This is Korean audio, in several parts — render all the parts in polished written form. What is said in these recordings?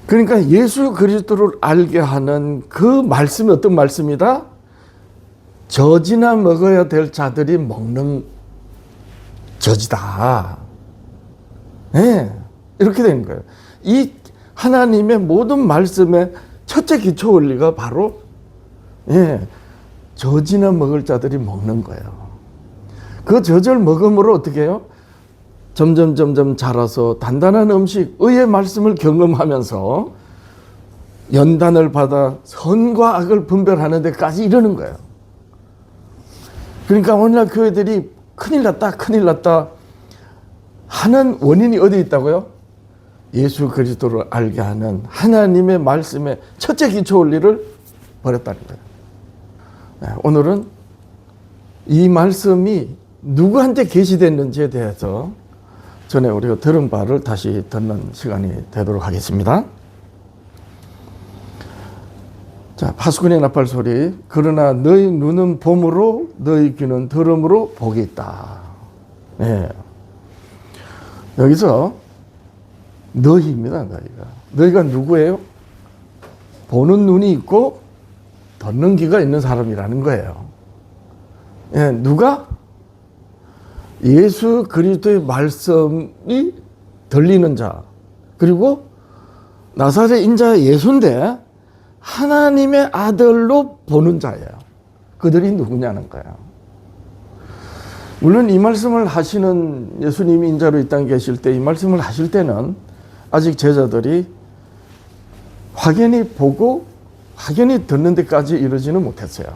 그러니까 예수 그리스도를 알게 하는 그 말씀이 어떤 말씀이다? 젖이나 먹어야 될 자들이 먹는 젖이다. 네, 이렇게 된 거예요. 이 하나님의 모든 말씀의 첫째 기초 원리가 바로 젖이나 먹을 자들이 먹는 거예요. 그 젖을 먹음으로 어떻게 해요? 점점 자라서 단단한 음식, 의의 말씀을 경험하면서 연단을 받아 선과 악을 분별하는 데까지 이르는 거예요. 그러니까 오늘날 교회들이 큰일 났다 하는 원인이 어디 있다고요? 예수 그리스도를 알게 하는 하나님의 말씀의 첫째 기초 원리를 버렸다는 거예요. 오늘은 이 말씀이 누구한테 계시됐는지에 대해서 전에 우리가 들은 바를 다시 듣는 시간이 되도록 하겠습니다. 자, 파수꾼의 나팔 소리. 그러나 너희 눈은 봄으로 너희 귀는 들음으로 복이 있다. 여기서 너희입니다. 너희가 누구예요? 보는 눈이 있고 듣는 귀가 있는 사람이라는 거예요. 누가? 예수 그리스도의 말씀이 들리는 자, 그리고 나사렛 인자 예수인데 하나님의 아들로 보는 자예요. 그들이 누구냐는 거예요. 물론 이 말씀을 하시는 예수님이 인자로 이 땅에 계실 때 이 말씀을 하실 때는 아직 제자들이 확연히 보고 확연히 듣는 데까지 이르지는 못했어요.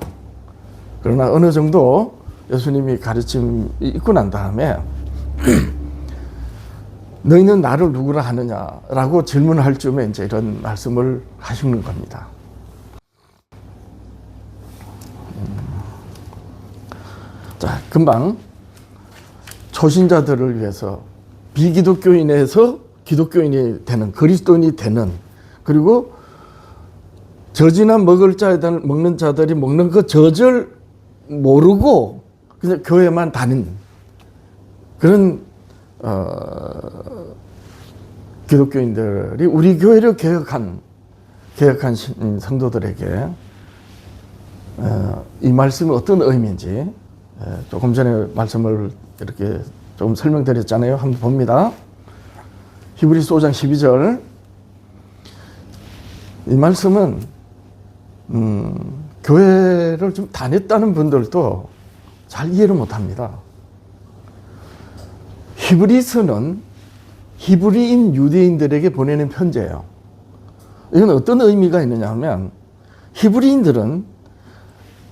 그러나 어느 정도 예수님이 가르침이 있고 난 다음에 너희는 나를 누구라 하느냐라고 질문할 쯤에 이제 이런 말씀을 하시는 겁니다. 자, 금방 초신자들을 위해서 비기독교인에서 기독교인이 되는, 그리스도인이 되는, 그리고 젖이나 먹는 자들이 먹는 그 젖을 모르고 그냥 교회만 다닌 그런 기독교인들이 우리 교회를 개혁한 성도들에게 이 말씀이 어떤 의미인지 조금 전에 말씀을 이렇게 조금 설명드렸잖아요. 한번 봅니다. 히브리서 5장 12절. 이 말씀은 교회를 좀 다녔다는 분들도 잘 이해를 못합니다. 히브리서는 히브리인 유대인들에게 보내는 편지예요. 이건 어떤 의미가 있느냐 하면 히브리인들은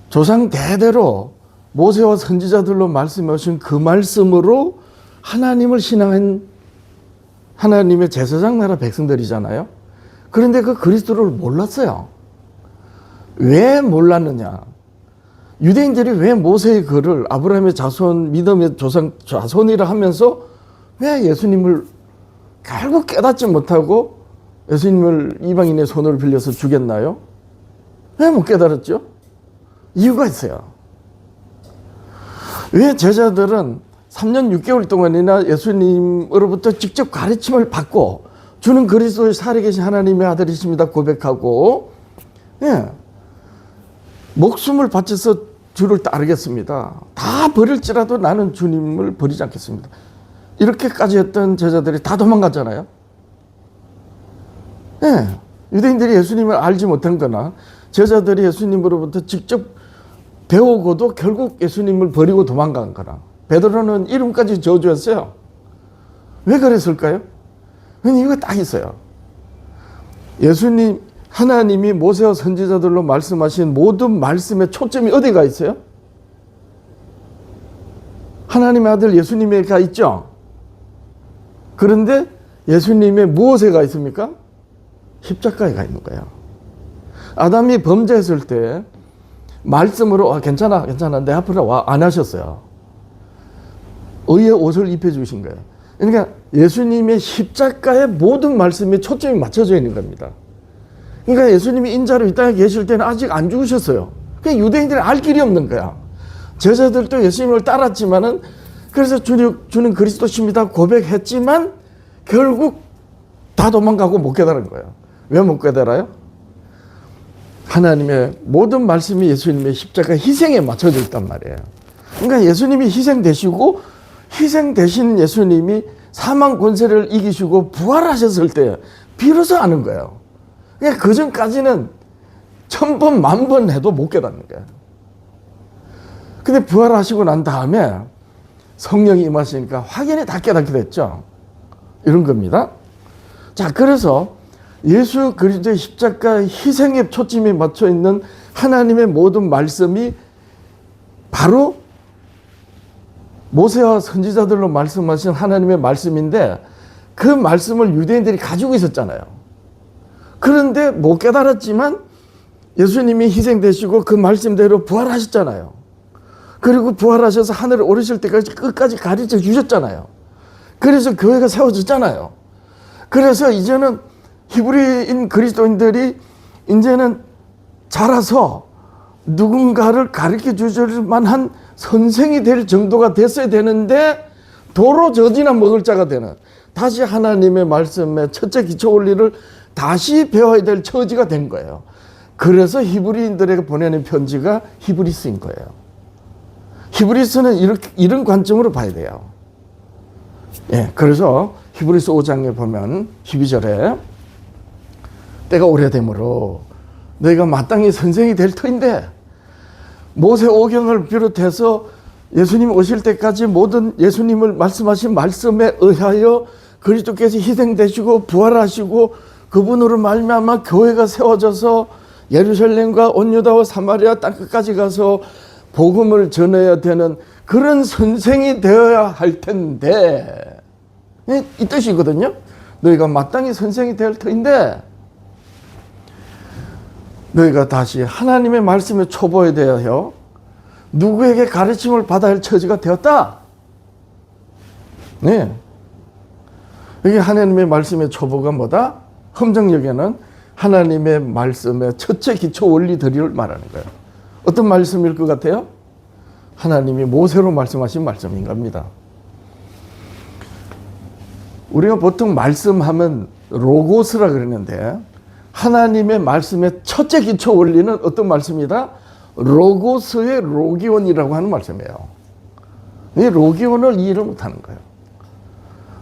조상 대대로 모세와 선지자들로 말씀하신 그 말씀으로 하나님을 신앙한 하나님의 제사장 나라 백성들이잖아요. 그런데 그 그리스도를 몰랐어요. 왜 몰랐느냐? 유대인들이 왜 모세의 글을 아브라함의 자손, 믿음의 조상 자손이라 하면서 왜 예수님을 결국 깨닫지 못하고 예수님을 이방인의 손을 빌려서 죽였나요? 왜 못 깨달았죠? 이유가 있어요. 왜 제자들은 3년 6개월 동안이나 예수님으로부터 직접 가르침을 받고 주는 그리스도의 살아계신 하나님의 아들이십니다 고백하고 목숨을 바쳐서 주를 따르겠습니다. 다 버릴지라도 나는 주님을 버리지 않겠습니다. 이렇게까지 했던 제자들이 다 도망갔잖아요. 유대인들이 예수님을 알지 못한 거나 제자들이 예수님으로부터 직접 배우고도 결국 예수님을 버리고 도망간 거나 베드로는 이름까지 저주했어요. 왜 그랬을까요? 이유가 딱 있어요. 하나님이 모세와 선지자들로 말씀하신 모든 말씀의 초점이 어디가 있어요? 하나님의 아들 예수님에가 있죠. 그런데 예수님의 무엇에 가 있습니까? 십자가에 가 있는 거예요. 아담이 범죄했을 때 말씀으로 괜찮아 내 앞으로 와 안 하셨어요. 의의 옷을 입혀주신 거예요. 그러니까 예수님의 십자가에 모든 말씀에 초점이 맞춰져 있는 겁니다. 그러니까 예수님이 인자로 이 땅에 계실 때는 아직 안 죽으셨어요. 그러니까 유대인들이 알 길이 없는 거야. 제자들도 예수님을 따랐지만은 그래서 주는 그리스도십니다 고백했지만 결국 다 도망가고 못 깨달은 거예요. 왜 못 깨달아요? 하나님의 모든 말씀이 예수님의 십자가 희생에 맞춰져 있단 말이에요. 그러니까 예수님이 희생되시고 희생되신 예수님이 사망 권세를 이기시고 부활하셨을 때 비로소 아는 거예요. 그러니까 그 전까지는 1000번, 10,000번 해도 못 깨닫는 거예요. 근데 부활하시고 난 다음에 성령이 임하시니까 확연히 다 깨닫게 됐죠. 이런 겁니다. 자, 그래서 예수 그리스도의 십자가 희생에 초점이 맞춰 있는 하나님의 모든 말씀이 바로 모세와 선지자들로 말씀하신 하나님의 말씀인데 그 말씀을 유대인들이 가지고 있었잖아요. 그런데 못 깨달았지만 예수님이 희생되시고 그 말씀대로 부활하셨잖아요. 그리고 부활하셔서 하늘에 오르실 때까지 끝까지 가르쳐 주셨잖아요. 그래서 교회가 세워졌잖아요. 그래서 이제는 히브리인 그리스도인들이 이제는 자라서 누군가를 가르쳐 주실 만한 선생이 될 정도가 됐어야 되는데 도로 젖이나 먹을 자가 되는 다시 하나님의 말씀의 첫째 기초 원리를 다시 배워야 될 처지가 된 거예요. 그래서 히브리인들에게 보내는 편지가 히브리서인 거예요. 히브리서는 이런 관점으로 봐야 돼요. 예, 그래서 히브리서 5장에 보면 12절에 때가 오래되므로 너희가 마땅히 선생이 될 터인데 모세 오경을 비롯해서 예수님 오실 때까지 모든 예수님을 말씀하신 말씀에 의하여 그리스도께서 희생되시고 부활하시고 그분으로 말미암아 교회가 세워져서 예루살렘과 온 유다와 사마리아 땅끝까지 가서 복음을 전해야 되는 그런 선생이 되어야 할 텐데 이 뜻이거든요. 너희가 마땅히 선생이 될 터인데 너희가 다시 하나님의 말씀에 초보에 대하여 누구에게 가르침을 받아야 할 처지가 되었다. 네. 이게 하나님의 말씀의 초보가 뭐다? 험정역에는 하나님의 말씀의 첫째 기초 원리들을 말하는 거예요. 어떤 말씀일 것 같아요? 하나님이 모세로 말씀하신 말씀인 겁니다. 우리가 보통 말씀하면 로고스라 그러는데 하나님의 말씀의 첫째 기초 원리는 어떤 말씀이다? 로고스의 로기온이라고 하는 말씀이에요. 이 로기온을 이해를 못하는 거예요.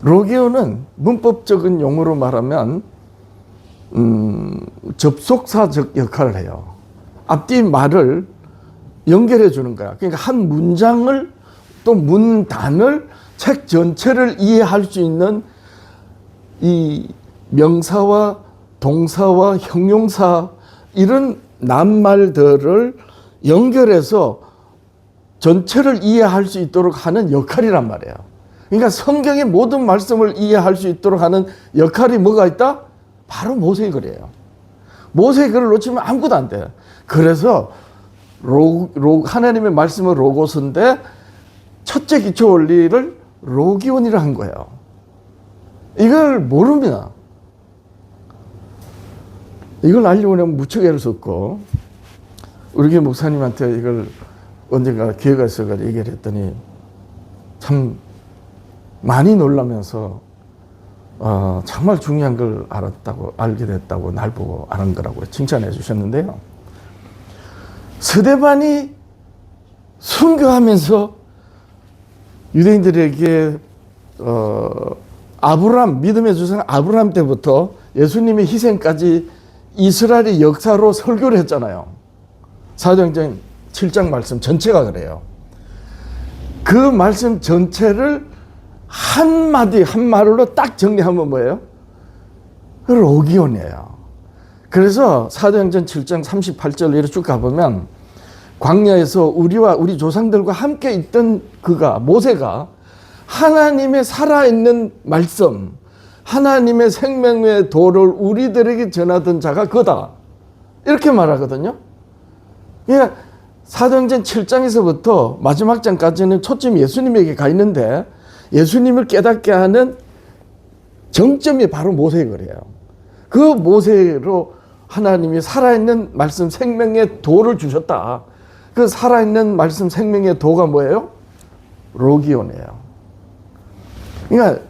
로기온은 문법적인 용어로 말하면 접속사적 역할을 해요. 앞뒤 말을 연결해 주는 거야. 그러니까 한 문장을 또 문단을 책 전체를 이해할 수 있는 이 명사와 동사와 형용사 이런 낱말들을 연결해서 전체를 이해할 수 있도록 하는 역할이란 말이에요. 그러니까 성경의 모든 말씀을 이해할 수 있도록 하는 역할이 뭐가 있다? 바로 모세의 글이에요. 모세의 글을 놓치면 아무것도 안 돼요. 그래서 하나님의 말씀은 로고스인데 첫째 기초 원리를 로기온이라 한 거예요. 이걸 모릅니다. 이걸 알려면 무척 애를 썼고 우리 교회 목사님한테 이걸 언젠가 기회가 있어가지고 얘기를 했더니 참 많이 놀라면서 정말 중요한 걸 알게 됐다고 날 보고 아는 거라고 칭찬해 주셨는데요. 스데반이 순교하면서 유대인들에게 아브람, 믿음의 조상 아브람 때부터 예수님의 희생까지 이스라엘의 역사로 설교를 했잖아요. 사도행전 7장 말씀 전체가 그래요. 그 말씀 전체를 한마디 한말로 딱 정리하면 뭐예요? 로기온이에요. 그래서 사도행전 7장 38절 이렇게 쭉 가보면 광야에서 우리와 우리 조상들과 함께 있던 그가 모세가 하나님의 살아있는 말씀 하나님의 생명의 도를 우리들에게 전하던 자가 그다. 이렇게 말하거든요. 그러니까 사도행전 7장에서부터 마지막 장까지는 초점이 예수님에게 가 있는데 예수님을 깨닫게 하는 정점이 바로 모세의 글이에요. 그 모세로 하나님이 살아있는 말씀 생명의 도를 주셨다. 그 살아있는 말씀 생명의 도가 뭐예요? 로기온이에요. 그러니까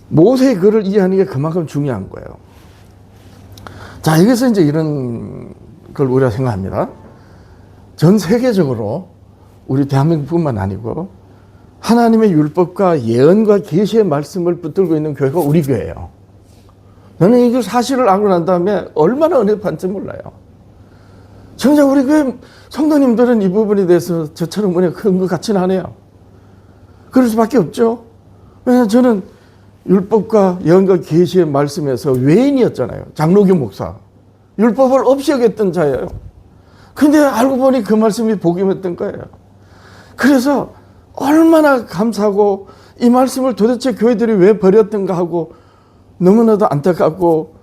모세의 글을 이해하는 게 그만큼 중요한 거예요. 자, 여기서 이제 이런 걸 우리가 생각합니다. 전 세계적으로 우리 대한민국뿐만 아니고 하나님의 율법과 예언과 계시의 말씀을 붙들고 있는 교회가 우리 교회예요. 저는 이 사실을 알고 난 다음에 얼마나 은혜 받는지 몰라요. 정작 우리 교회 성도님들은 이 부분에 대해서 저처럼 은혜가 큰 것 같지는 않아요. 그럴 수밖에 없죠. 왜냐하면 저는 율법과 예언과 계시의 말씀에서 외인이었잖아요. 장로교 목사. 율법을 없이 여겼던 자예요. 근데 알고 보니 그 말씀이 복음이었던 거예요. 그래서 얼마나 감사하고 이 말씀을 도대체 교회들이 왜 버렸던가 하고 너무나도 안타깝고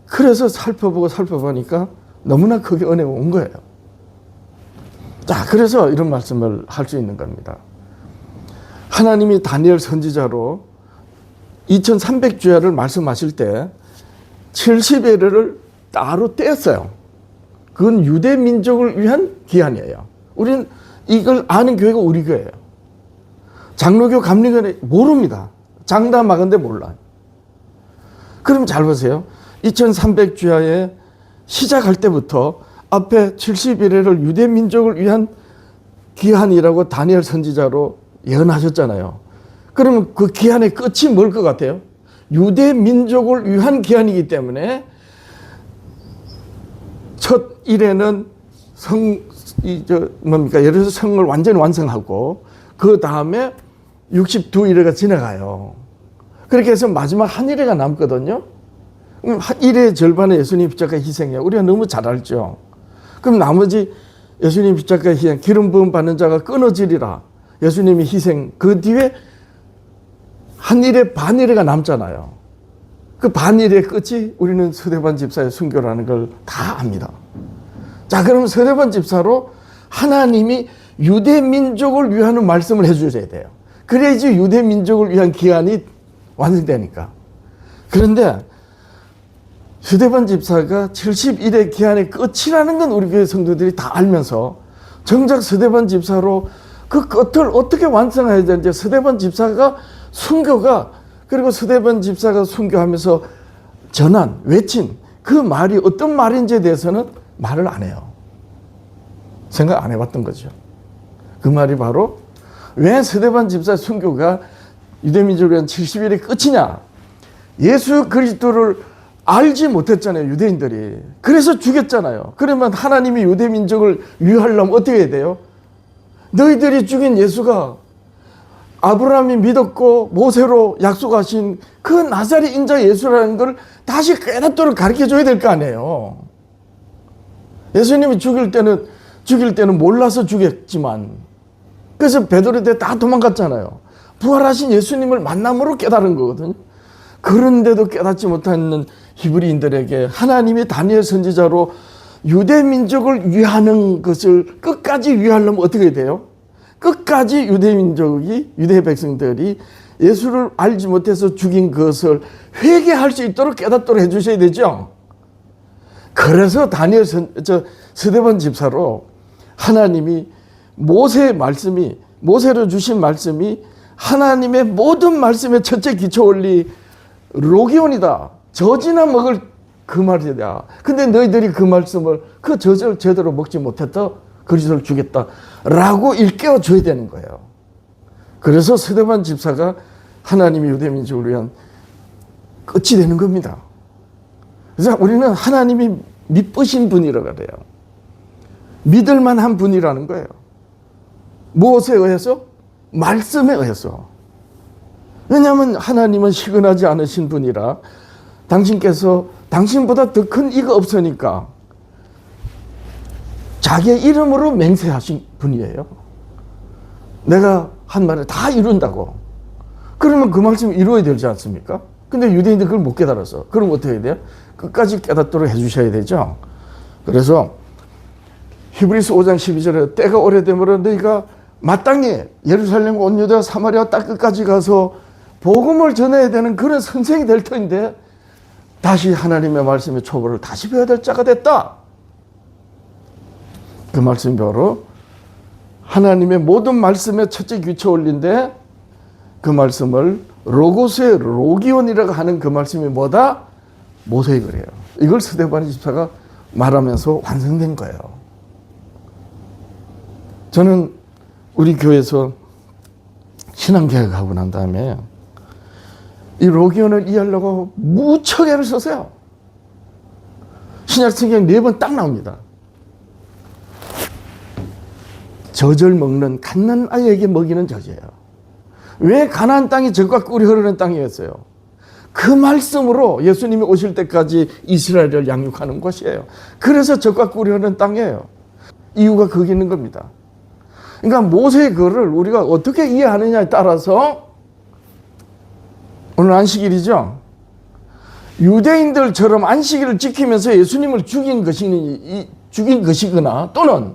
그래서 살펴보니까 너무나 크게 은혜가 온 거예요. 자, 그래서 이런 말씀을 할 수 있는 겁니다. 하나님이 다니엘 선지자로 2300주야를 말씀하실 때 70회를 따로 떼었어요. 그건 유대 민족을 위한 기한이에요. 우리는 이걸 아는 교회가 우리 교회예요. 장로교 감리교는 모릅니다. 장담하건대 몰라요. 그럼 잘 보세요. 2300주야에 시작할 때부터 앞에 70일을 유대 민족을 위한 기한이라고 다니엘 선지자로 예언하셨잖아요. 그러면 그 기한의 끝이 뭘 것 같아요? 유대 민족을 위한 기한이기 때문에 첫 일에는 예를 들어서 성을 완전히 완성하고 그 다음에 62일회가 지나가요. 그렇게 해서 마지막 한 일회가 남거든요. 한 일회 절반의 예수님 십자가 희생이에요. 우리가 너무 잘 알죠. 그럼 나머지 예수님 십자가 희생, 기름 부음 받는 자가 끊어지리라. 예수님이 희생, 그 뒤에 한 일회 반 일회가 남잖아요. 그 반 일회 끝이 우리는 서대반 집사의 순교라는 걸 다 압니다. 자, 그럼 서대반 집사로 하나님이 유대 민족을 위한 말씀을 해주셔야 돼요. 그래야지 유대 민족을 위한 기한이 완성되니까. 그런데 서대반 집사가 71회 기한의 끝이라는 건 우리 교회 성도들이 다 알면서 정작 서대반 집사로 그 끝을 어떻게 완성해야 되는지 서대반 집사가 순교가 그리고 서대반 집사가 순교하면서 전한, 외친 그 말이 어떤 말인지에 대해서는 말을 안 해요. 생각 안 해봤던 거죠. 그 말이 바로 왜 서대반 집사 순교가 유대민족을 위한 70일의 끝이냐. 예수 그리스도를 알지 못했잖아요. 유대인들이. 그래서 죽였잖아요. 그러면 하나님이 유대민족을 위하려면 어떻게 해야 돼요? 너희들이 죽인 예수가 아브라함이 믿었고 모세로 약속하신 그 나사렛 인자 예수라는 걸 다시 깨닫도록 가르쳐줘야 될 거 아니에요. 예수님이 죽일 때는 몰라서 죽였지만 그래서 베드로한테 다 도망갔잖아요. 부활하신 예수님을 만남으로 깨달은 거거든요. 그런데도 깨닫지 못하는 히브리인들에게 하나님이 다니엘 선지자로 유대 민족을 위하는 것을 끝까지 위하려면 어떻게 돼요? 끝까지 유대 백성들이 예수를 알지 못해서 죽인 것을 회개할 수 있도록 깨닫도록 해주셔야 되죠. 그래서 다니엘 서대반 집사로 하나님이 모세로 주신 말씀이 하나님의 모든 말씀의 첫째 기초 원리 로기온이다. 젖이나 먹을 그 말이다. 근데 너희들이 그 말씀을 그 젖을 제대로 먹지 못했다. 그리스도를 주겠다라고 일깨워 줘야 되는 거예요. 그래서 서대반 집사가 하나님이 유대민족을 위한 끝이 되는 겁니다. 그래서 우리는 하나님이 믿으신 분이라고 그래요. 믿을 만한 분이라는 거예요. 무엇에 의해서? 말씀에 의해서. 왜냐하면 하나님은 시근하지 않으신 분이라 당신께서 당신보다 더 큰 이가 없으니까 자기의 이름으로 맹세하신 분이에요. 내가 한 말을 다 이룬다고. 그러면 그 말씀 이루어야 되지 않습니까? 근데 유대인들 그걸 못 깨달았어. 그럼 어떻게 해야 돼요? 끝까지 깨닫도록 해주셔야 되죠. 그래서 히브리서 5장 12절에 때가 오래되므로 너희가 마땅히 예루살렘과 온 유대와 사마리아 땅 끝까지 가서 복음을 전해야 되는 그런 선생이 될 터인데 다시 하나님의 말씀의 초보를 다시 배워야 될 자가 됐다. 그 말씀이 바로 하나님의 모든 말씀의 첫째 기초 원리인데 그 말씀을 로고스의 로기온이라고 하는 그 말씀이 뭐다? 모세의 글이에요. 이걸 스데반의 집사가 말하면서 완성된 거예요. 저는 우리 교회에서 신앙개혁하고 난 다음에 이 로기온을 이해하려고 무척 애를 썼어요. 신약성경 4번 딱 나옵니다. 젖을 먹는 갓난 아이에게 먹이는 젖이에요. 왜 가나안 땅이 젖과 꿀이 흐르는 땅이었어요? 그 말씀으로 예수님이 오실 때까지 이스라엘을 양육하는 것이에요. 그래서 젖과 꿀이 흐르는 땅이에요. 이유가 거기 있는 겁니다. 그러니까 모세의 글을 우리가 어떻게 이해하느냐에 따라서 오늘 안식일이죠. 유대인들처럼 안식일을 지키면서 예수님을 죽인 것이거나 또는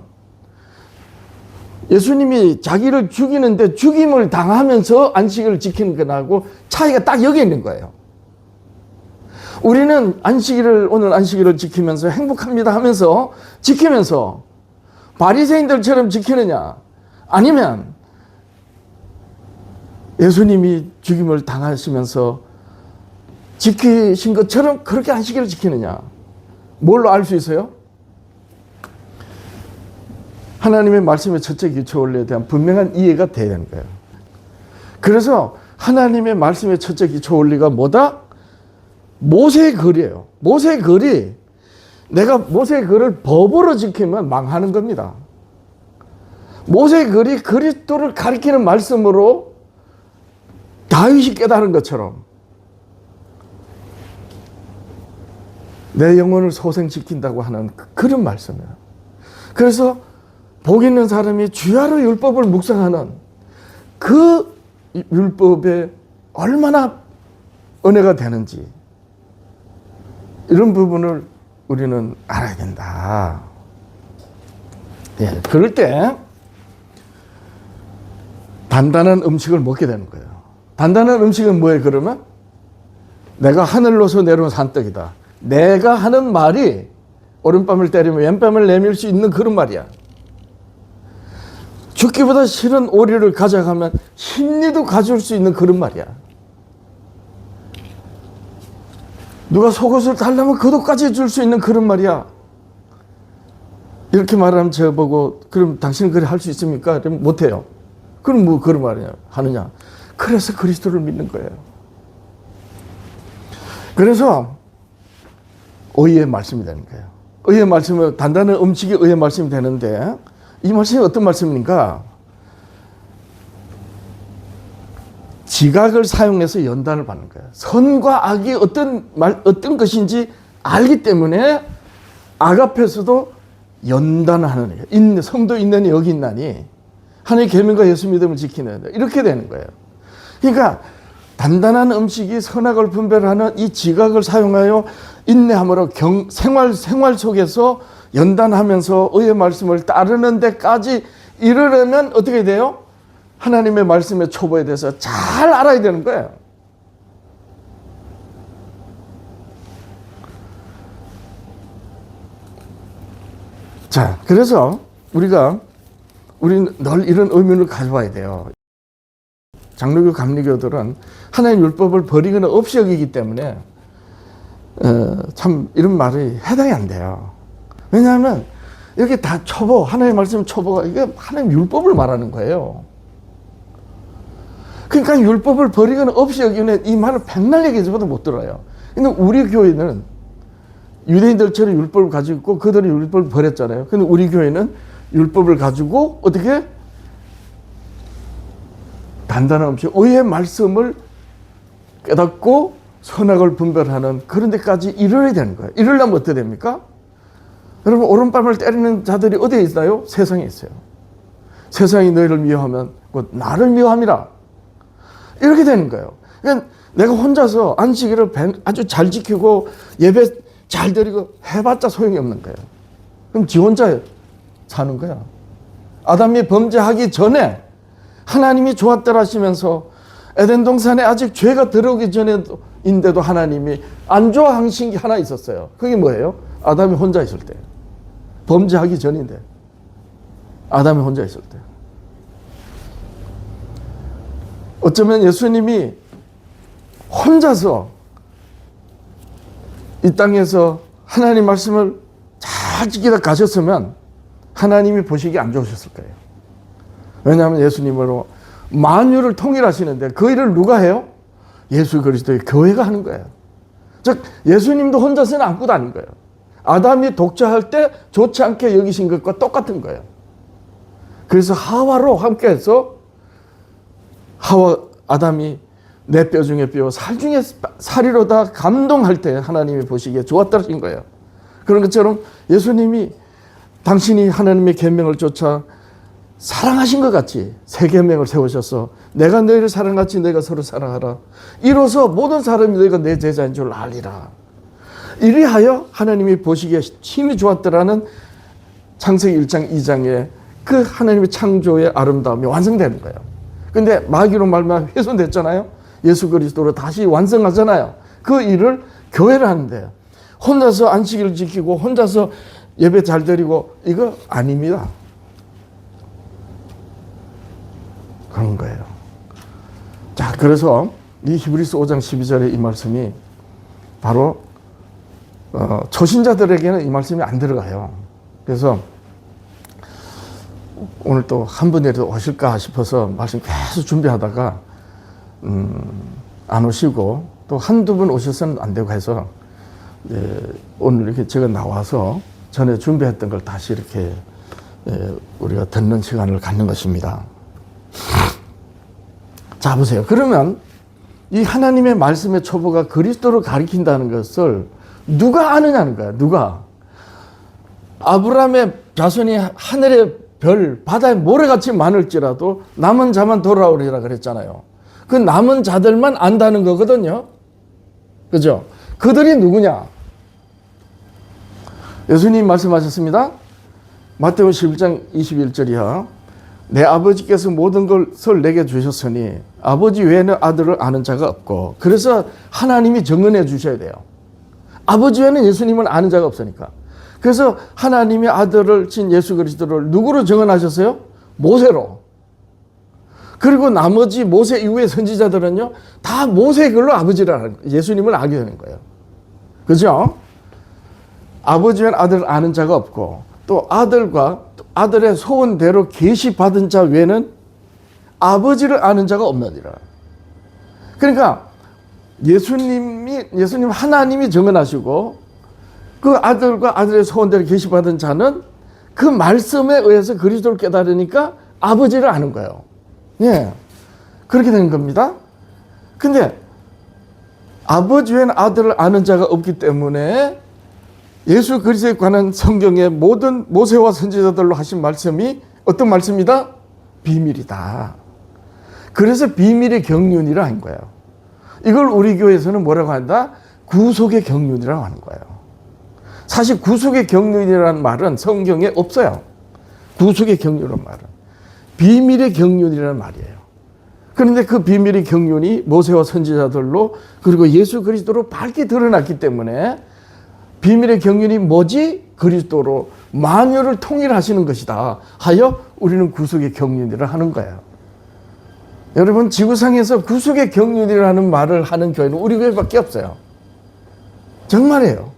예수님이 자기를 죽이는데 죽임을 당하면서 안식일을 지키는 거하고 차이가 딱 여기 있는 거예요. 우리는 오늘 안식일을 지키면서 행복합니다 하면서 지키면서 바리새인들처럼 지키느냐, 아니면 예수님이 죽임을 당하시면서 지키신 것처럼 그렇게 안식일을 지키느냐, 뭘로 알 수 있어요? 하나님의 말씀의 첫째 기초 원리에 대한 분명한 이해가 돼야 되는 거예요. 그래서 하나님의 말씀의 첫째 기초 원리가 뭐다? 모세의 글이에요. 모세의 글이, 내가 모세의 글을 법으로 지키면 망하는 겁니다. 모세의 글이 그리스도를 가리키는 말씀으로 다윗이 깨달은 것처럼 내 영혼을 소생시킨다고 하는 그런 말씀이에요. 그래서 복 있는 사람이 주야로 율법을 묵상하는 그 율법에 얼마나 은혜가 되는지, 이런 부분을 우리는 알아야 된다. 예, 그럴 때 단단한 음식을 먹게 되는 거예요. 단단한 음식은 뭐예요, 그러면? 내가 하늘로서 내려온 산떡이다. 내가 하는 말이 오른뺨을 때리면 왼뺨을 내밀 수 있는 그런 말이야. 죽기보다 싫은 오리를 가져가면 심리도 가져올 수 있는 그런 말이야. 누가 속옷을 달라면 겉옷까지 줄 수 있는 그런 말이야. 이렇게 말하면 저보고, 그럼 당신은 그래 할 수 있습니까? 그럼 못해요. 그럼 뭐 그런 말이냐 하느냐. 그래서 그리스도를 믿는 거예요. 그래서 의의 말씀이 되는 거예요. 의의 말씀은, 단단한 음식이 의의 말씀이 되는데, 이 말씀이 어떤 말씀입니까? 지각을 사용해서 연단을 받는 거예요. 선과 악이 어떤 것인지 알기 때문에 악 앞에서도 연단을 하는 거예요. 성도 있느니 여기 있나니 하나님의 계명과 예수 믿음을 지키는, 이렇게 되는 거예요. 그러니까 단단한 음식이 선악을 분별하는 이 지각을 사용하여 인내함으로 생활 속에서 연단하면서 의의 말씀을 따르는 데까지 이르려면 어떻게 돼요? 하나님의 말씀의 초보에 대해서 잘 알아야 되는 거예요. 자, 그래서 우리는 늘 이런 의문을 가져봐야 돼요. 장로교, 감리교들은 하나님 율법을 버리거나 없이 여기기 때문에 참 이런 말이 해당이 안 돼요. 왜냐하면 여기 다 초보, 하나님의 말씀 초보가, 이게 하나님 율법을 말하는 거예요. 그러니까 율법을 버리거나 없이 여기는 이 말을 백날 얘기해줘도 못 들어요. 근데 우리 교회는 유대인들처럼 율법을 가지고 있고 그들은 율법을 버렸잖아요. 근데 우리 교회는 율법을 가지고 어떻게? 단단한 음식, 의의 말씀을 깨닫고 선악을 분별하는 그런 데까지 이르러야 되는 거예요. 이르려면 어떻게 됩니까? 여러분, 오른뺨을 때리는 자들이 어디에 있나요? 세상에 있어요. 세상이 너희를 미워하면 곧 나를 미워함이라. 이렇게 되는 거예요. 그러니까 내가 혼자서 안식일을 아주 잘 지키고 예배 잘 드리고 해봤자 소용이 없는 거예요. 그럼 지 혼자 사는 거야. 아담이 범죄하기 전에 하나님이 좋았더라 하시면서 에덴 동산에 아직 죄가 들어오기 전인데도 하나님이 안 좋아하신 게 하나 있었어요. 그게 뭐예요? 아담이 혼자 있을 때. 범죄하기 전인데 아담이 혼자 있을 때. 어쩌면 예수님이 혼자서 이 땅에서 하나님 말씀을 잘 지키다 가셨으면 하나님이 보시기 안 좋으셨을 거예요. 왜냐하면 예수님으로 만유를 통일하시는데 그 일을 누가 해요? 예수 그리스도의 교회가 하는 거예요. 즉 예수님도 혼자서는 안고 다닌 거예요. 아담이 독자할 때 좋지 않게 여기신 것과 똑같은 거예요. 그래서 하와로 함께해서 아담이 내 뼈 중에 뼈, 살 중에 살이로다 감동할 때 하나님이 보시기에 좋았다신 거예요. 그런 것처럼 예수님이 당신이 하나님의 계명을 쫓아 사랑하신 것 같이 새 계명을 세우셔서 내가 너희를 사랑같이 너희가 서로 사랑하라. 이로써 모든 사람이 너희가 내 제자인 줄 알리라. 이리하여 하나님이 보시기에 심히 좋았더라는 창세기 1장 2장에 그 하나님의 창조의 아름다움이 완성되는 거예요. 근데 마귀로 말미암아 훼손됐잖아요. 예수 그리스도로 다시 완성하잖아요. 그 일을 교회를 하는데요. 혼자서 안식일을 지키고 혼자서 예배 잘 드리고 이거 아닙니다. 그런 거예요. 자, 그래서 이 히브리서 5장 12절의 이 말씀이 바로 초신자들에게는 이 말씀이 안 들어가요. 그래서 오늘 또 한 분이라도 오실까 싶어서 말씀 계속 준비하다가 안 오시고 또 한두 분 오셔서는 안 되고 해서 오늘 이렇게 제가 나와서 전에 준비했던 걸 다시 이렇게 우리가 듣는 시간을 갖는 것입니다. 자, 보세요. 그러면 이 하나님의 말씀의 초보가 그리스도를 가리킨다는 것을 누가 아느냐는 거야. 누가? 아브라함의 자손이 하늘의 별, 바다의 모래같이 많을지라도 남은 자만 돌아오리라 그랬잖아요. 그 남은 자들만 안다는 거거든요. 그죠? 그들이 누구냐? 예수님 말씀하셨습니다. 마태복음 11장 21절이야. 내 아버지께서 모든 것을 내게 주셨으니 아버지 외에는 아들을 아는 자가 없고, 그래서 하나님이 정언해 주셔야 돼요. 아버지 외에는 예수님을 아는 자가 없으니까. 그래서 하나님의 아들을 친 예수 그리스도를 누구로 정언하셨어요? 모세로. 그리고 나머지 모세 이후의 선지자들은요, 다 모세의 글로 아버지를 아는 거예요. 예수님을 알게 되는 거예요. 그죠? 아버지 외에는 아들을 아는 자가 없고, 또 아들과 아들의 소원대로 계시받은 자 외에는 아버지를 아는 자가 없느니라. 그러니까 예수님 하나님이 정언하시고 그 아들과 아들의 소원대로 계시받은 자는 그 말씀에 의해서 그리스도를 깨달으니까 아버지를 아는 거예요. 예. 그렇게 되는 겁니다. 근데 아버지 외에는 아들을 아는 자가 없기 때문에 예수 그리스도에 관한 성경의 모든 모세와 선지자들로 하신 말씀이 어떤 말씀이다? 비밀이다. 그래서 비밀의 경륜이라 한 거예요. 이걸 우리 교회에서는 뭐라고 한다? 구속의 경륜이라고 하는 거예요. 사실 구속의 경륜이라는 말은 성경에 없어요. 구속의 경륜이라는 말은 비밀의 경륜이라는 말이에요. 그런데 그 비밀의 경륜이 모세와 선지자들로 그리고 예수 그리스도로 밝게 드러났기 때문에 비밀의 경륜이 뭐지? 그리스도로 만유를 통일하시는 것이다 하여 우리는 구속의 경륜이라 하는 거예요. 여러분, 지구상에서 구속의 경륜이라는 말을 하는 교회는 우리 교회밖에 없어요. 정말이에요.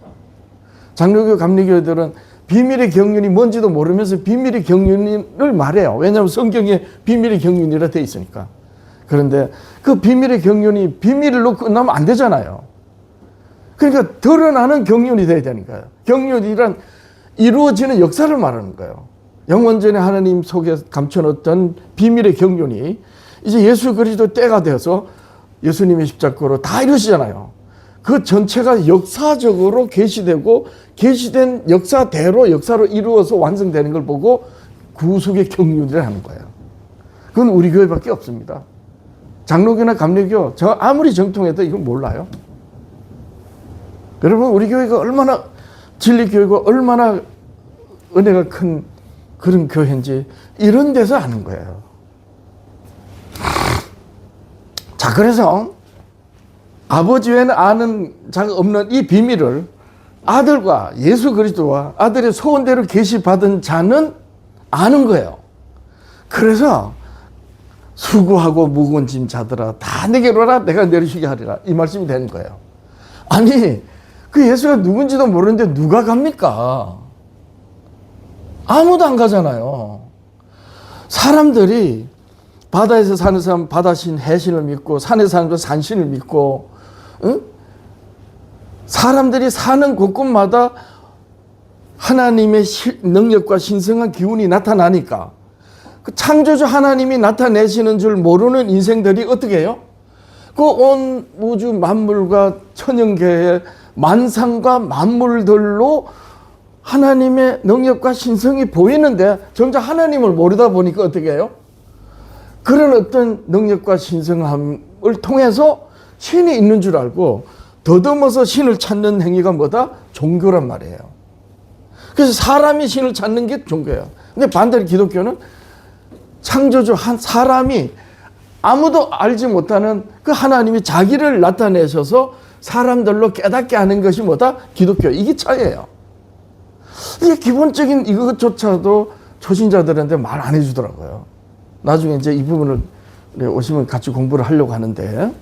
장로교, 감리교회들은 비밀의 경륜이 뭔지도 모르면서 비밀의 경륜을 말해요. 왜냐하면 성경에 비밀의 경륜이라 돼 있으니까. 그런데 그 비밀의 경륜이 비밀로 끝나면 안 되잖아요. 그러니까 드러나는 경륜이 돼야 되는 거예요. 경륜이란 이루어지는 역사를 말하는 거예요. 영원전에 하나님 속에 감춰놓던 비밀의 경륜이 이제 예수 그리스도 때가 되어서 예수님의 십자가로 다 이루시잖아요. 그 전체가 역사적으로 계시되고 계시된 역사대로 역사로 이루어서 완성되는 걸 보고 구속의 경륜이라 하는 거예요. 그건 우리 교회밖에 없습니다. 장로교나 감리교 저 아무리 정통해도 이건 몰라요. 여러분, 우리 교회가 얼마나 진리교회가 얼마나 은혜가 큰 그런 교회인지 이런 데서 아는 거예요. 자, 그래서 아버지 외에는 아는 자가 없는 이 비밀을 아들과 예수 그리스도와 아들의 소원대로 계시받은 자는 아는 거예요. 그래서 수고하고 무거운 짐 자들아 다 내게로 오라, 내가 내리시게 하리라, 이 말씀이 되는 거예요. 아니, 그 예수가 누군지도 모르는데 누가 갑니까? 아무도 안 가잖아요. 사람들이 바다에서 사는 사람 바다신 해신을 믿고 산에 사는 사람 산신을 믿고, 응? 사람들이 사는 곳곳마다 하나님의 능력과 신성한 기운이 나타나니까 그 창조주 하나님이 나타내시는 줄 모르는 인생들이 어떻게 해요? 그 온 우주 만물과 천연계의 만상과 만물들로 하나님의 능력과 신성이 보이는데 정작 하나님을 모르다 보니까 어떻게 해요? 그런 어떤 능력과 신성함을 통해서 신이 있는 줄 알고 더듬어서 신을 찾는 행위가 뭐다? 종교란 말이에요. 그래서 사람이 신을 찾는 게 종교예요. 근데 반대로 기독교는 창조주 한 사람이 아무도 알지 못하는 그 하나님이 자기를 나타내셔서 사람들로 깨닫게 하는 것이 뭐다? 기독교. 이게 차이예요. 이게 기본적인 이것조차도 초신자들한테 말 안 해주더라고요. 나중에 이제 이 부분을 오시면 같이 공부를 하려고 하는데,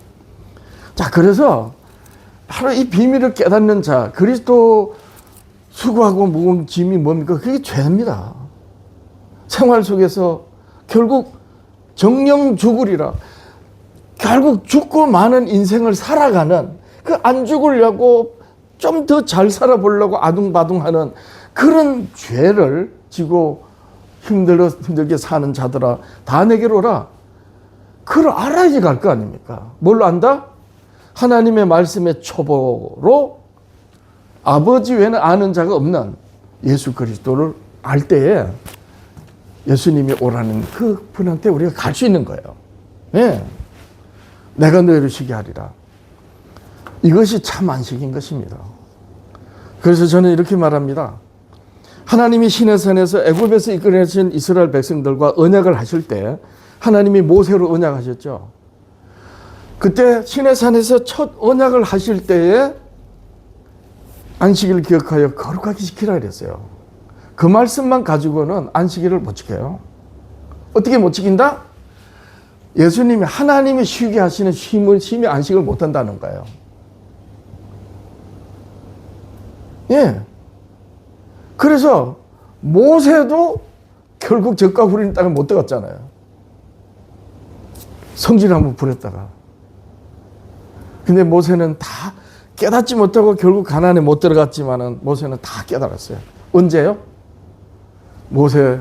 자, 그래서 바로 이 비밀을 깨닫는 자, 그리스도 수고하고 무거운 짐이 뭡니까? 그게 죄입니다. 생활 속에서 결국 정령 죽으리라. 결국 죽고 마는 인생을 살아가는, 그 안 죽으려고 좀 더 잘 살아보려고 아둥바둥하는 그런 죄를 지고 힘들게 사는 자들아, 다 내게로 오라. 그걸 알아야지 갈 거 아닙니까? 뭘로 안다? 하나님의 말씀의 초보로 아버지 외에는 아는 자가 없는 예수 그리스도를 알 때에 예수님이 오라는 그 분한테 우리가 갈 수 있는 거예요. 네. 내가 너희를 쉬게 하리라. 이것이 참 안식인 것입니다. 그래서 저는 이렇게 말합니다. 하나님이 시내산에서 애굽에서 이끌어내신 이스라엘 백성들과 언약을 하실 때 하나님이 모세로 언약하셨죠. 그때 시내산에서 첫 언약을 하실 때에 안식일을 기억하여 거룩하게 지키라 그랬어요. 그 말씀만 가지고는 안식일을 못 지켜요. 어떻게 못 지킨다? 예수님이 하나님이 쉬게 하시는 쉼이 안식을 못 한다는 거예요. 예. 그래서 모세도 결국 젖과 후리는 땅을 못 들어갔잖아요. 성질 한번 부렸다가. 근데 모세는 다 깨닫지 못하고 결국 가나안에 못 들어갔지만은 모세는 다 깨달았어요. 언제요? 모세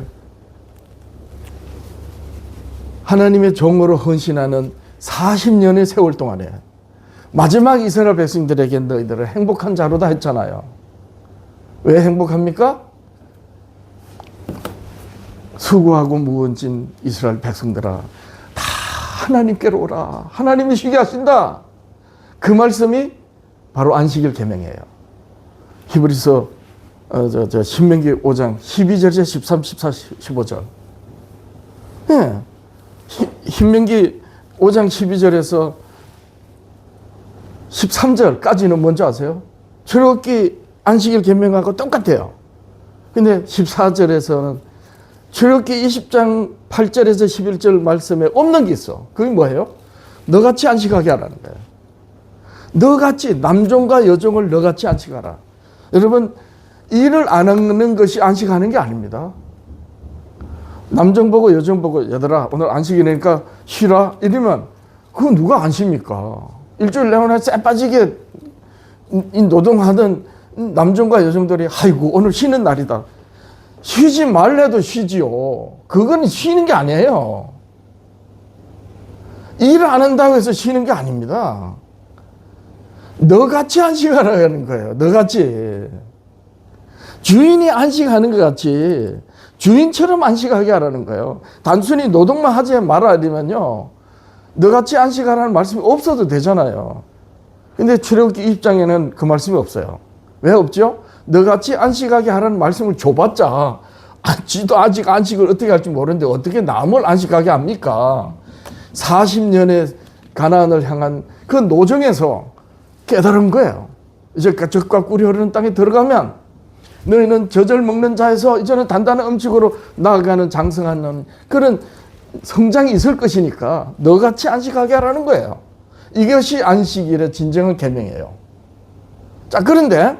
하나님의 종으로 헌신하는 40년의 세월 동안에 마지막 이스라엘 백성들에게 너희들을 행복한 자로다 했잖아요. 왜 행복합니까? 수고하고 무거운 짐 이스라엘 백성들아, 다 하나님께로 오라. 하나님이 쉬게 하신다. 그 말씀이 바로 안식일 계명이에요. 히브리서 신명기 5장 12절에서 13, 14, 15절. 네. 신명기 5장 12절에서 13절까지는 뭔지 아세요? 출애굽기 안식일 계명하고 똑같아요. 근데 14절에서는 출애굽기 20장 8절에서 11절 말씀에 없는 게 있어. 그게 뭐예요? 너같이 안식하게 하라는 거예요. 너같이, 남종과 여종을 너같이 안식하라. 여러분, 일을 안 하는 것이 안식하는 게 아닙니다. 남종 보고 여종 보고 얘들아 오늘 안식이니까 쉬라 이러면 그거 누가 안 쉽니까? 일주일 내내 쎄 빠지게 노동하던 남종과 여종들이 아이고 오늘 쉬는 날이다. 쉬지 말래도 쉬지요. 그건 쉬는 게 아니에요. 일을 안 한다고 해서 쉬는 게 아닙니다. 너같이 안식하라는 거예요. 너같이. 주인이 안식하는 것 같이 주인처럼 안식하게 하라는 거예요. 단순히 노동만 하지 말아야 되면요. 너같이 안식하라는 말씀이 없어도 되잖아요. 근데 출애굽기 20장에는 그 말씀이 없어요. 왜 없죠? 너같이 안식하게 하라는 말씀을 줘봤자 지도 아직 안식을 어떻게 할지 모르는데 어떻게 남을 안식하게 합니까? 40년의 가나안을 향한 그 노정에서 깨달은 거예요. 이제 젖과 꿀이 흐르는 땅에 들어가면 너희는 젖을 먹는 자에서 이제는 단단한 음식으로 나아가는 장성하는 그런 성장이 있을 것이니까 너같이 안식하게 하라는 거예요. 이것이 안식일의 진정한 계명이에요. 자, 그런데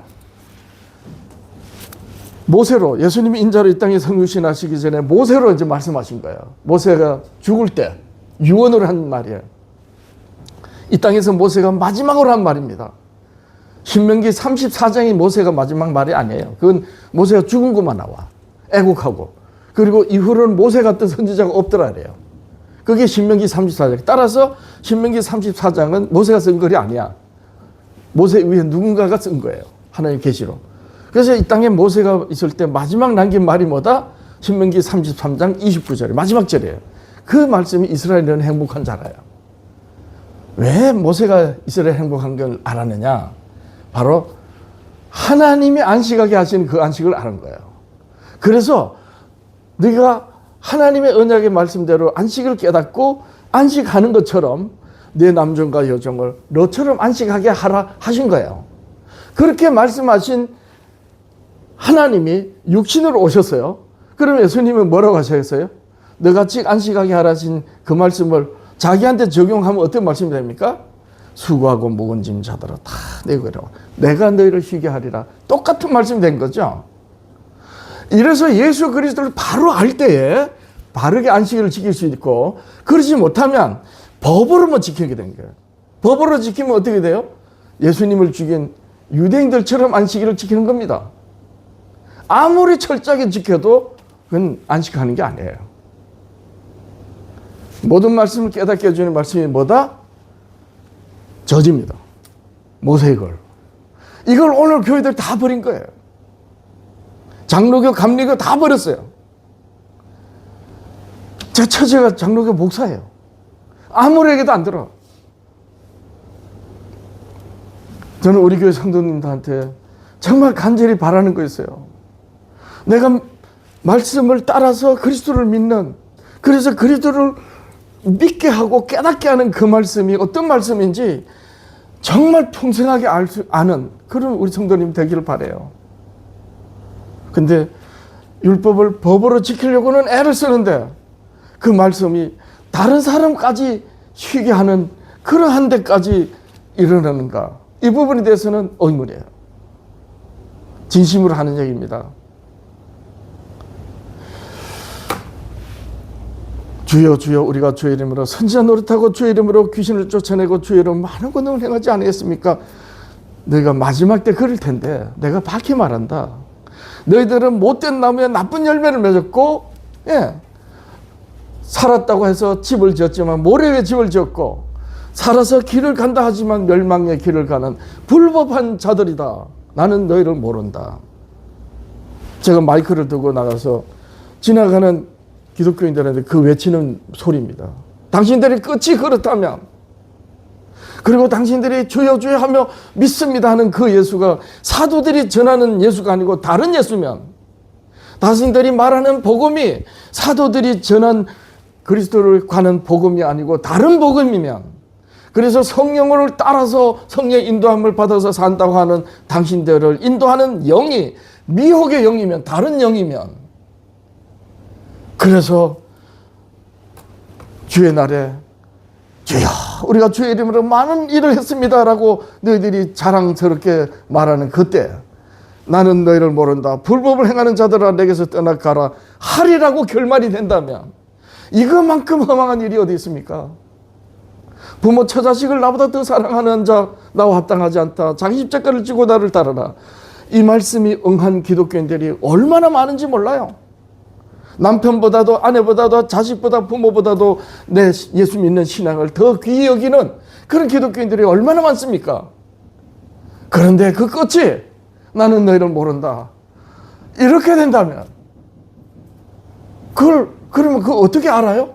모세로 예수님이 인자로 이 땅에 성육신하시기 전에 모세로 이제 말씀하신 거예요. 모세가 죽을 때 유언을 한 말이에요. 이 땅에서 모세가 마지막으로 한 말입니다. 신명기 34장이 모세가 마지막 말이 아니에요. 그건 모세가 죽은 것만 나와. 애국하고. 그리고 이후로는 모세 같은 선지자가 없더라 그래요. 그게 신명기 34장. 따라서 신명기 34장은 모세가 쓴 글이 아니야. 모세 위에 누군가가 쓴 거예요. 하나님 계시로. 그래서 이 땅에 모세가 있을 때 마지막 남긴 말이 뭐다? 신명기 33장 29절에 마지막 절이에요. 그 말씀이 이스라엘은 행복한 자라요. 왜 모세가 이스라엘 행복한 걸 알았느냐? 바로 하나님이 안식하게 하신 그 안식을 아는 거예요. 그래서 네가 하나님의 언약의 말씀대로 안식을 깨닫고 안식하는 것처럼 내 남종과 여종을 너처럼 안식하게 하라 하신 거예요. 그렇게 말씀하신 하나님이 육신으로 오셨어요. 그럼 예수님은 뭐라고 하셨어요? 너같이 안식하게 하라신 그 말씀을 자기한테 적용하면 어떤 말씀이 됩니까? 수고하고 무거운 짐 자들아 다 내게로 내가 너희를 쉬게 하리라. 똑같은 말씀이 된 거죠. 이래서 예수 그리스도를 바로 알 때에 바르게 안식일을 지킬 수 있고, 그러지 못하면 법으로만 지키게 된 거예요. 법으로 지키면 어떻게 돼요? 예수님을 죽인 유대인들처럼 안식일을 지키는 겁니다. 아무리 철저하게 지켜도 그건 안식하는 게 아니에요. 모든 말씀을 깨닫게 해주는 말씀이 뭐다? 저지입니다. 모세의 걸. 이걸 오늘 교회들 다 버린 거예요. 장로교, 감리교 다 버렸어요. 제 처제가 장로교 목사예요. 아무리 얘기도 안 들어. 저는 우리 교회 성도님들한테 정말 간절히 바라는 거 있어요. 내가 말씀을 따라서 그리스도를 믿는, 그래서 그리스도를 믿게 하고 깨닫게 하는 그 말씀이 어떤 말씀인지 정말 풍성하게 아는 그런 우리 성도님 되기를 바라요. 근데 율법을 법으로 지키려고는 애를 쓰는데 그 말씀이 다른 사람까지 쉬게 하는 그러한 데까지 일어나는가? 이 부분에 대해서는 의문이에요. 진심으로 하는 얘기입니다. 주여 주여 우리가 주의 이름으로 선지자 노릇하고 주의 이름으로 귀신을 쫓아내고 주의 이름으로 많은 권능을 행하지 않았습니까? 너희가 마지막 때 그럴 텐데 내가 밝히 말한다. 너희들은 못된 나무에 나쁜 열매를 맺었고, 살았다고 해서 집을 지었지만 모래 위에 집을 지었고, 살아서 길을 간다 하지만 멸망의 길을 가는 불법한 자들이다. 나는 너희를 모른다. 제가 마이크를 들고 나가서 지나가는 기독교인들한테 그 외치는 소리입니다. 당신들이 끝이 그렇다면, 그리고 당신들이 주여 주여 하며 믿습니다 하는 그 예수가 사도들이 전하는 예수가 아니고 다른 예수면, 당신들이 말하는 복음이 사도들이 전한 그리스도를 관한 복음이 아니고 다른 복음이면, 그래서 성령을 따라서 성령의 인도함을 받아서 산다고 하는 당신들을 인도하는 영이 미혹의 영이면, 다른 영이면, 그래서 주의 날에 주여 우리가 주의 이름으로 많은 일을 했습니다 라고 너희들이 자랑스럽게 말하는 그때 나는 너희를 모른다. 불법을 행하는 자들아 내게서 떠나가라 하리라고 결말이 된다면 이거만큼 허망한 일이 어디 있습니까? 부모 처자식을 나보다 더 사랑하는 자 나와 합당하지 않다. 자기 십자가를 지고 나를 따르라. 이 말씀이 응한 기독교인들이 얼마나 많은지 몰라요. 남편보다도 아내보다도 자식보다 부모보다도 내 예수 믿는 신앙을 더 귀히 여기는 그런 기독교인들이 얼마나 많습니까? 그런데 그 끝이 나는 너희를 모른다. 이렇게 된다면 그러면 그거 어떻게 알아요?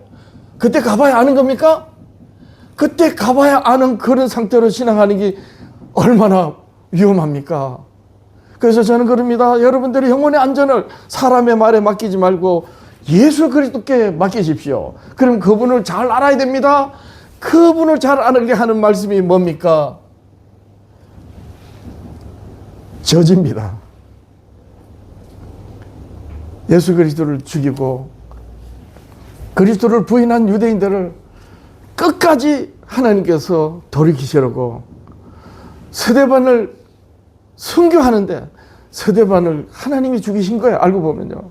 그때 가봐야 아는 겁니까? 그때 가봐야 아는 그런 상태로 신앙하는 게 얼마나 위험합니까? 그래서 저는 그럽니다. 여러분들이 영혼의 안전을 사람의 말에 맡기지 말고 예수 그리스도께 맡기십시오. 그럼 그분을 잘 알아야 됩니다. 그분을 잘 알게 하는 말씀이 뭡니까? 저지입니다. 예수 그리스도를 죽이고 그리스도를 부인한 유대인들을 끝까지 하나님께서 돌이키시려고 스데반을 순교하는데 스데반을 하나님이 죽이신 거예요. 알고 보면요.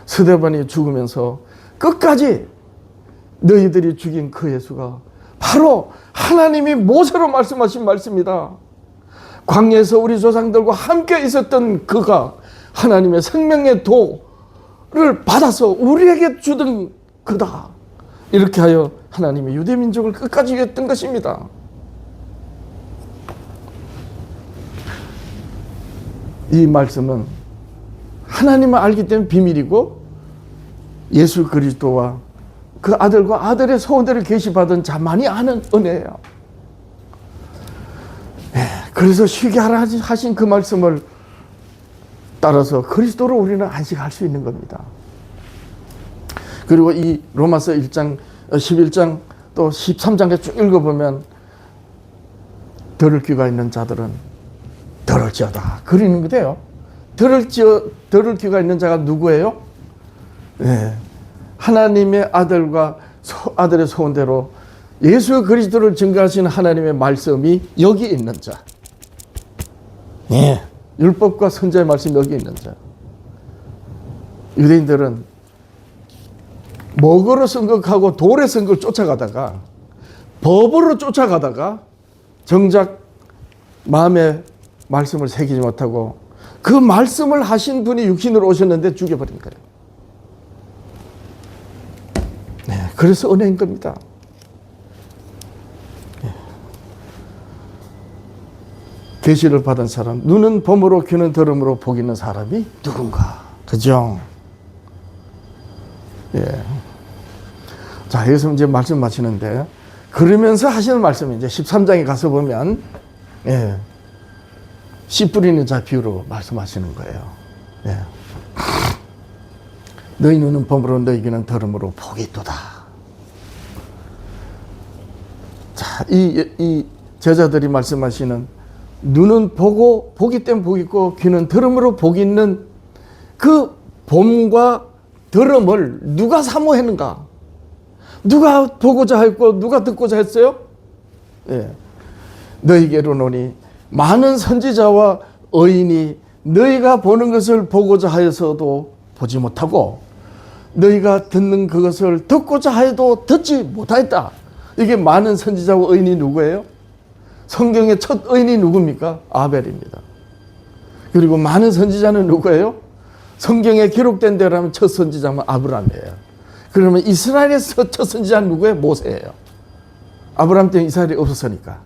스데반이 죽으면서 끝까지 너희들이 죽인 그 예수가 바로 하나님이 모세로 말씀하신 말씀이다. 광야에서 우리 조상들과 함께 있었던 그가 하나님의 생명의 도를 받아서 우리에게 주던 그다. 이렇게 하여 하나님의 유대민족을 끝까지 이겼던 것입니다. 이 말씀은 하나님을 알기 때문에 비밀이고 예수 그리스도와 그 아들과 아들의 소원대로 계시받은 자만이 아는 은혜예요. 그래서 쉬게 하라 하신 그 말씀을 따라서 그리스도로 우리는 안식할 수 있는 겁니다. 그리고 이 로마서 1장, 11장 또 13장에 쭉 읽어보면 들을 귀가 있는 자들은 들을지어다 그리는 거예요. 들을 귀가 있는 자가 누구예요? 네. 하나님의 아들과 아들의 소원대로 예수 그리스도를 증거하신 하나님의 말씀이 여기 있는 자. 네. 율법과 선지자의 말씀이 여기 있는 자. 유대인들은 먹으로 선곡하고 돌에 선곡을 쫓아가다가 법으로 쫓아가다가 정작 마음에 말씀을 새기지 못하고 그 말씀을 하신 분이 육신으로 오셨는데 죽여버린 거예요. 네, 그래서 은혜인 겁니다. 계시를 받은 사람, 눈은 봄으로 귀는 들음으로 복 있는 사람이 누군가. 그죠? 예. 자, 여기서 이제 말씀 마치는데, 그러면서 하시는 말씀이 이제 13장에 가서 보면, 예. 씨 뿌리는 자 비유로 말씀하시는 거예요. 예. 너희 눈은 봄으로 너희 귀는 들음으로 복이 있도다. 자, 이 제자들이 말씀하시는 눈은 보고 보기 때문에 복이 있고 귀는 들음으로 복이 있는 그 봄과 들음을 누가 사모했는가? 누가 보고자 했고 누가 듣고자 했어요? 예. 너희에게로 오니 많은 선지자와 의인이 너희가 보는 것을 보고자 하여서도 보지 못하고 너희가 듣는 그것을 듣고자 하여도 듣지 못하였다. 이게 많은 선지자와 의인이 누구예요? 성경의 첫 의인이 누굽니까? 아벨입니다. 그리고 많은 선지자는 누구예요? 성경에 기록된 대로 하면 첫 선지자는 아브라함이에요. 그러면 이스라엘에서 첫 선지자는 누구예요? 모세예요. 아브라함 때는 이스라엘이 없었으니까.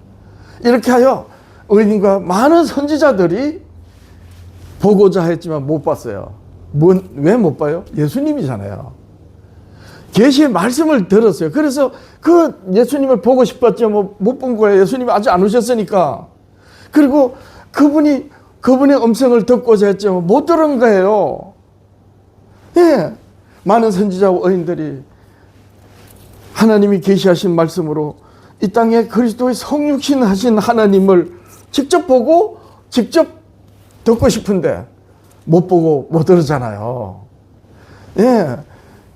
이렇게 하여 의인과 많은 선지자들이 보고자 했지만 못 봤어요. 왜 못 봐요? 예수님이잖아요. 계시의 말씀을 들었어요. 그래서 그 예수님을 보고 싶었죠. 못 본 거예요. 예수님이 아직 안 오셨으니까. 그리고 그분의 음성을 듣고자 했죠. 못 들은 거예요. 예. 많은 선지자와 의인들이 하나님이 계시하신 말씀으로 이 땅에 그리스도의 성육신 하신 하나님을 직접 보고 직접 듣고 싶은데 못 보고 못 들었잖아요. 예.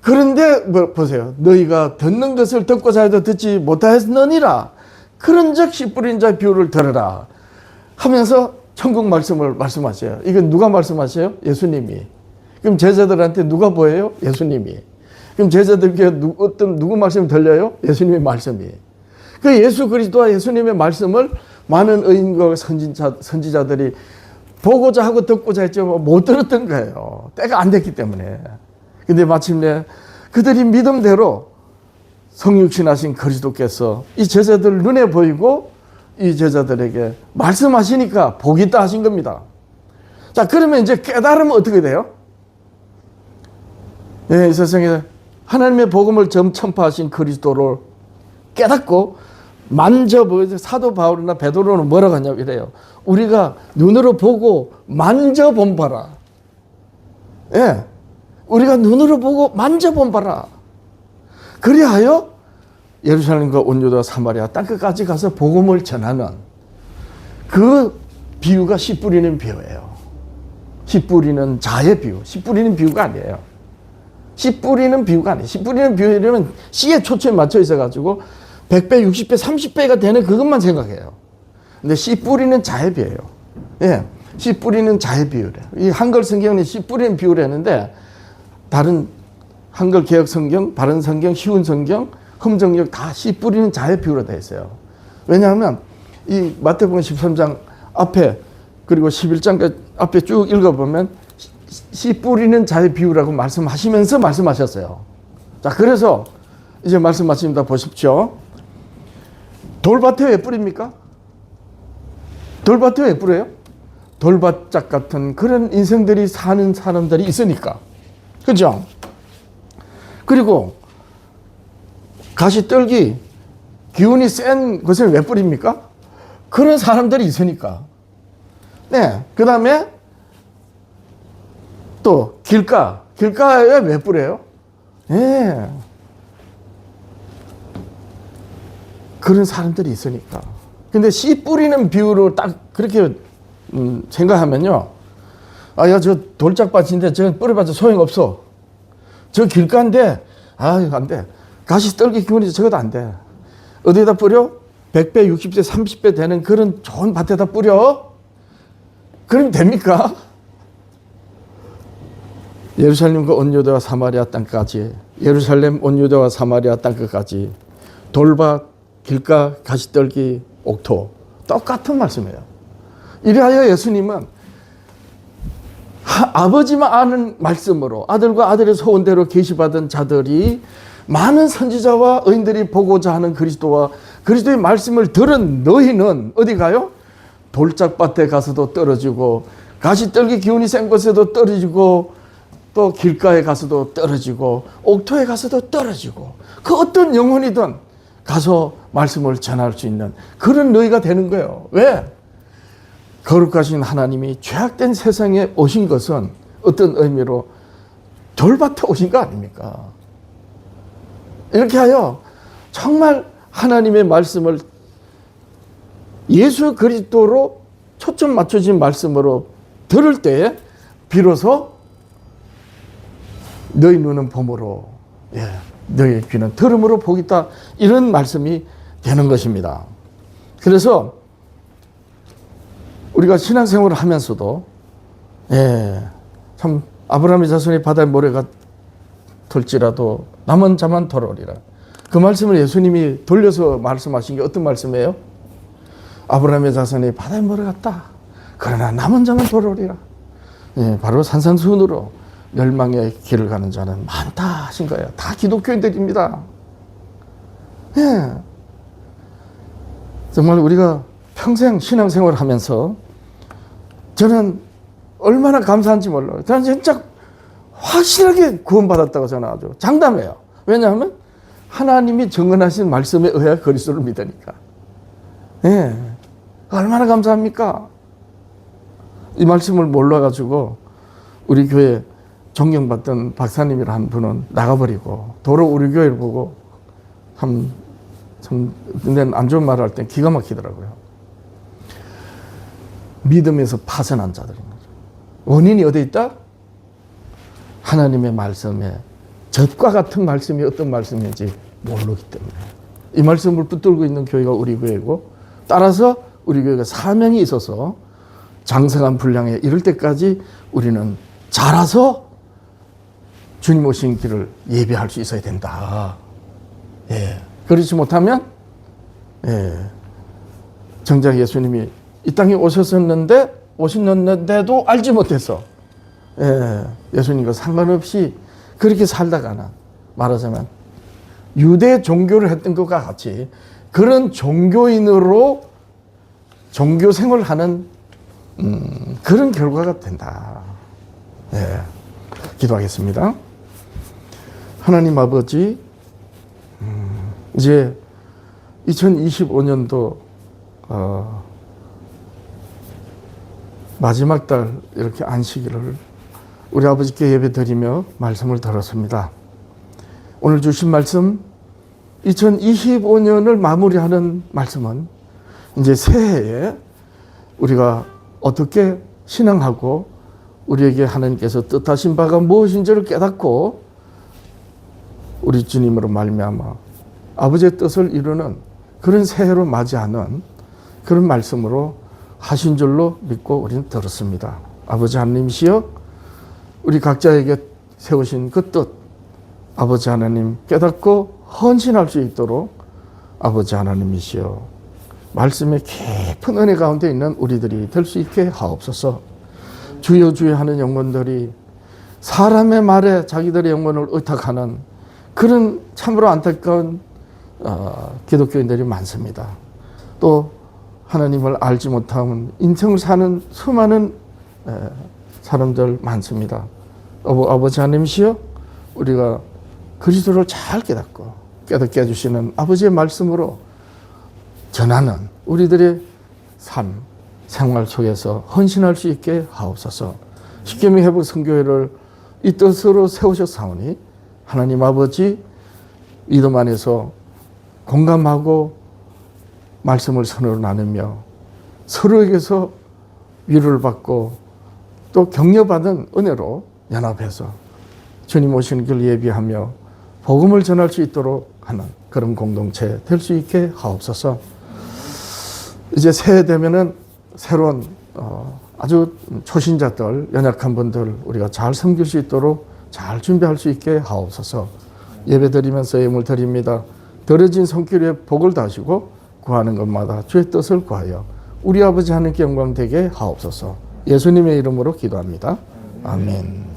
그런데 보세요. 너희가 듣는 것을 듣고자 해도 듣지 못하였느니라. 그런즉 씨 뿌린 자 비유를 들으라 하면서 천국 말씀을 말씀하셔요. 이건 누가 말씀하셔요? 예수님이. 그럼 제자들한테 누가 보여요? 예수님이. 그럼 제자들께 누구 말씀이 들려요? 예수님의 말씀이. 그 예수 그리스도와 예수님의 말씀을 많은 의인과 선지자들이 보고자 하고 듣고자 했지만 못 들었던 거예요. 때가 안 됐기 때문에. 근데 마침내 그들이 믿음대로 성육신하신 그리스도께서 이 제자들 눈에 보이고 이 제자들에게 말씀하시니까 복이 있다 하신 겁니다. 자, 그러면 이제 깨달으면 어떻게 돼요? 예, 이 세상에 하나님의 복음을 전파하신 그리스도를 깨닫고 만져보고, 사도 바울이나 베드로는 뭐라고 하냐고 이래요. 우리가 눈으로 보고 만져본 바라. 예. 우리가 눈으로 보고 만져본 바라. 그리하여 예루살렘과 온 유다 사마리아 땅끝까지 가서 복음을 전하는 그 비유가 씨 뿌리는 비유예요. 씨 뿌리는 자의 비유. 씨 뿌리는 비유가 아니에요. 씨 뿌리는 비유가 아니에요. 씨 뿌리는 비유는 씨에 초점이 맞춰 있어가지고 100배, 60배, 30배가 되는 그것만 생각해요. 근데 씨 뿌리는 자의 비유예요. 예. 씨 뿌리는 자의 비유래. 이 한글 성경은 씨 뿌리는 비유를 했는데 다른 한글 개혁 성경, 바른 성경, 쉬운 성경, 흠정역 다 씨 뿌리는 자의 비유로 되어 있어요. 왜냐하면 이 마태복음 13장 앞에 그리고 11장 앞에 쭉 읽어보면 씨 뿌리는 자의 비유라고 말씀하시면서 말씀하셨어요. 자, 그래서 이제 말씀하십니다. 보십시오. 돌밭에 왜 뿌립니까? 돌밭에 왜 뿌려요? 돌밭짝 같은 그런 인생들이 사는 사람들이 있으니까. 그죠? 그리고 가시떨기 기운이 센 것을 왜 뿌립니까? 그런 사람들이 있으니까. 네. 그 다음에 또 길가에 왜 뿌려요? 네. 그런 사람들이 있으니까. 근데 씨 뿌리는 비유로 딱 그렇게 생각하면요. 아, 야, 저 돌짝밭인데 저 뿌려봤자 소용없어. 저 길가인데, 안 돼. 가시떨기 기운이 저것도 안 돼. 어디에다 뿌려? 100배, 60배, 30배 되는 그런 좋은 밭에다 뿌려? 그럼 됩니까? 예루살렘과 온 유다와 사마리아 땅까지, 예루살렘, 온 유다와 사마리아 땅까지 돌밭, 길가, 가시떨기, 옥토 똑같은 말씀이에요. 이래하여 예수님은 아버지만 아는 말씀으로 아들과 아들의 소원대로 계시받은 자들이 많은 선지자와 의인들이 보고자 하는 그리스도와 그리스도의 말씀을 들은 너희는 어디 가요? 돌짝밭에 가서도 떨어지고 가시떨기 기운이 센 곳에도 떨어지고 또 길가에 가서도 떨어지고 옥토에 가서도 떨어지고 그 어떤 영혼이든 가서 말씀을 전할 수 있는 그런 너희가 되는 거예요. 왜? 거룩하신 하나님이 죄악된 세상에 오신 것은 어떤 의미로 돌밭에 오신 거 아닙니까? 이렇게 하여 정말 하나님의 말씀을 예수 그리스도로 초점 맞춰진 말씀으로 들을 때에 비로소 너희 눈은 봄으로 너희 귀는 들음으로 보겠다 이런 말씀이 되는 것입니다. 그래서 우리가 신앙생활을 하면서도 참 아브라함의 자손이 바다의 모래가 될지라도 남은 자만 돌아오리라. 그 말씀을 예수님이 돌려서 말씀하신 게 어떤 말씀이에요? 아브라함의 자손이 바다의 모래 같다. 그러나 남은 자만 돌아오리라. 바로 산산수훈으로 멸망의 길을 가는 자는 많다 하신 거예요. 다 기독교인들입니다. 정말 우리가 평생 신앙생활을 하면서 저는 얼마나 감사한지 몰라요. 저는 진짜 확실하게 구원받았다고 저는 아주 장담해요. 왜냐하면 하나님이 정언하신 말씀에 의해 그리스도를 믿으니까. 얼마나 감사합니까? 이 말씀을 몰라가지고 우리 교회 존경받던 박사님이라 한 분은 나가버리고 도로 우리 교회를 보고 근데 안 좋은 말을 할 땐 기가 막히더라고요. 믿음에서 파선한 자들인 거죠. 원인이 어디 있다? 하나님의 말씀에 젖과 같은 말씀이 어떤 말씀인지 모르기 때문에 이 말씀을 붙들고 있는 교회가 우리 교회고 따라서 우리 교회가 사명이 있어서 장성한 분량에 이를 때까지 우리는 자라서 주님 오신 길을 예배할 수 있어야 된다. 그렇지 못하면 정작 예수님이 이 땅에 오셨는데도 알지 못해서 예수님과 상관없이 그렇게 살다가는 말하자면 유대 종교를 했던 것과 같이 그런 종교인으로 종교 생활을 하는 그런 결과가 된다. 기도하겠습니다. 하나님 아버지, 이제 2025년도 마지막 달 이렇게 안식일을 우리 아버지께 예배드리며 말씀을 들었습니다. 오늘 주신 말씀 2025년을 마무리하는 말씀은 이제 새해에 우리가 어떻게 신앙하고 우리에게 하나님께서 뜻하신 바가 무엇인지를 깨닫고 우리 주님으로 말미암아 아버지의 뜻을 이루는 그런 새해로 맞이하는 그런 말씀으로 하신 줄로 믿고 우리는 들었습니다. 아버지 하나님이시여, 우리 각자에게 세우신 그 뜻, 아버지 하나님 깨닫고 헌신할 수 있도록 아버지 하나님이시여, 말씀의 깊은 은혜 가운데 있는 우리들이 될 수 있게 하옵소서. 주여 주여 하는 영혼들이 사람의 말에 자기들의 영혼을 의탁하는 그런 참으로 안타까운 기독교인들이 많습니다. 또 하나님을 알지 못하면 인생을 사는 수많은 사람들 많습니다. 아버지 하나님이시여, 우리가 그리스도를 잘 깨닫게 해주시는 아버지의 말씀으로 전하는 우리들의 삶, 생활 속에서 헌신할 수 있게 하옵소서. 십계명 회복 선교회를 이 뜻으로 세우셨사오니 하나님 아버지 믿음 안에서 공감하고 말씀을 서로 나누며 서로에게서 위로를 받고 또 격려받은 은혜로 연합해서 주님 오시는 길 예비하며 복음을 전할 수 있도록 하는 그런 공동체 될 수 있게 하옵소서. 이제 새해 되면은 새로운 아주 초신자들, 연약한 분들 우리가 잘 섬길 수 있도록 잘 준비할 수 있게 하옵소서. 예배드리면서 예물 드립니다. 더러진 손길에 복을 다시고 구하는 것마다 주의 뜻을 구하여 우리 아버지 하나님께 영광 되게 하옵소서. 예수님의 이름으로 기도합니다. 아멘.